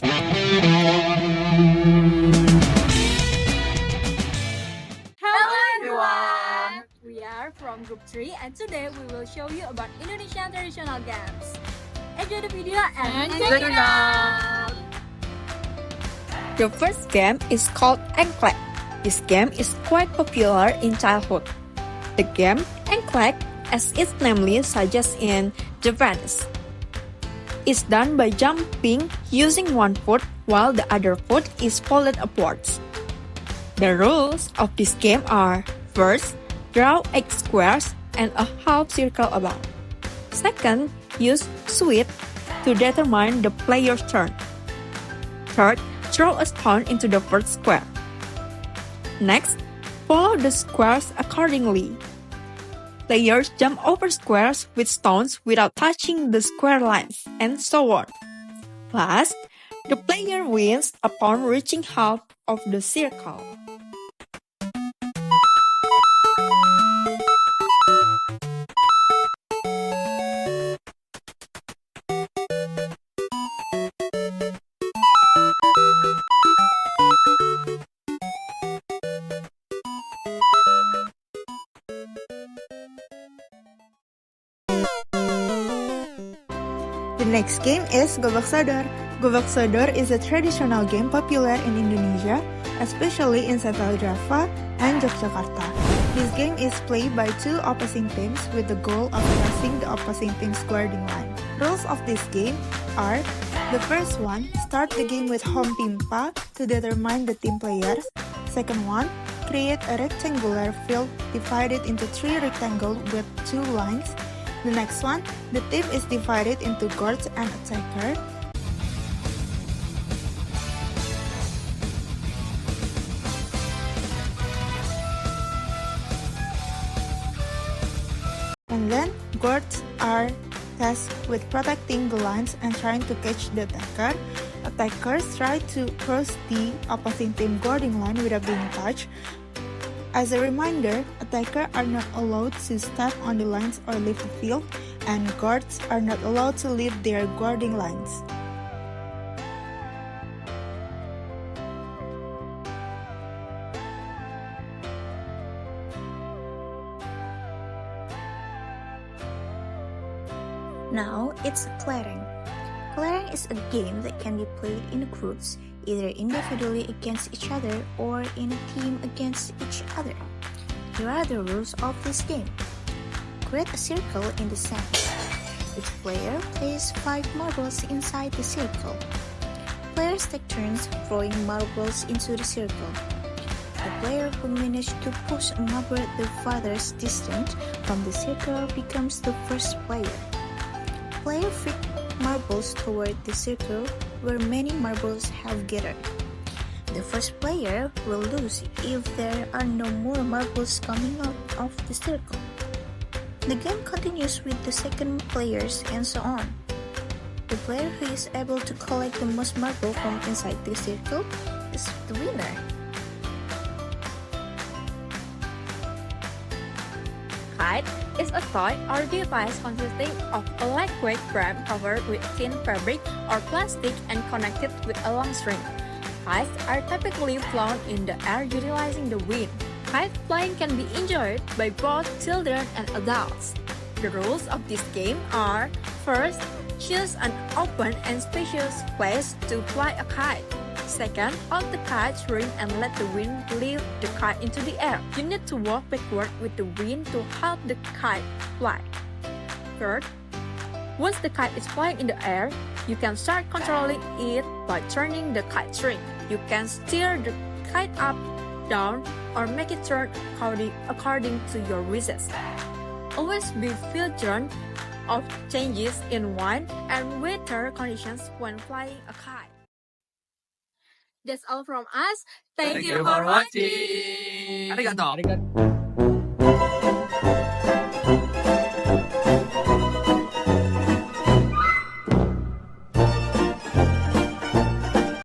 Hello everyone! We are from Group 3 and today we will show you about Indonesian traditional games. Enjoy the video and check it out! The first game is called Engklek. This game is quite popular in childhood. The game Engklek, as its name suggests in Japanese, is done by jumping using one foot while the other foot is folded upwards. The rules of this game are: first, draw 8 squares and a half circle above. Second, use sweep to determine the player's turn. Third, throw a stone into the first square. Next, follow the squares accordingly. Players jump over squares with stones without touching the square lines, and so on. Last, the player wins upon reaching half of the circle. The next game is Gobak Sodor. Gobak Sodor is a traditional game popular in Indonesia, especially in Central Java and Yogyakarta. This game is played by two opposing teams with the goal of crossing the opposing team's guarding line. Rules of this game are: the first one, start the game with home pimpa to determine the team players. Second one, create a rectangular field divided into 3 rectangles with 2 lines. The next one, the team is divided into guards and attacker. And then, guards are tasked with protecting the lines and trying to catch the attacker. Attackers try to cross the opposing team guarding line without being touched. As a reminder, attackers are not allowed to step on the lines or leave the field, and guards are not allowed to leave their guarding lines. Now it's clearing. Clearing is a game that can be played in groups, either individually against each other or in a team against each other. Here are the rules of this game. Create a circle in the sand. Each player places 5 marbles inside the circle. Players take turns throwing marbles into the circle. The player who manages to push a marble the farthest distance from the circle becomes the first player. Player flick marbles toward the circle where many marbles have gathered. The first player will lose if there are no more marbles coming out of the circle. The game continues with the second players and so on. The player who is able to collect the most marbles from inside the circle is the winner. Kite is a toy or device consisting of a lightweight frame covered with thin fabric or plastic and connected with a long string. Kites are typically flown in the air utilizing the wind. Kite flying can be enjoyed by both children and adults. The rules of this game are: first, choose an open and spacious place to fly a kite. Second, hold the kite string and let the wind lift the kite into the air. You need to walk backward with the wind to help the kite fly. Third, once the kite is flying in the air, you can start controlling it by turning the kite string. You can steer the kite up, down, or make it turn according to your wishes. Always be vigilant of changes in wind and weather conditions when flying a kite. That's all from us. Thank you for for watching. watching. Arigato.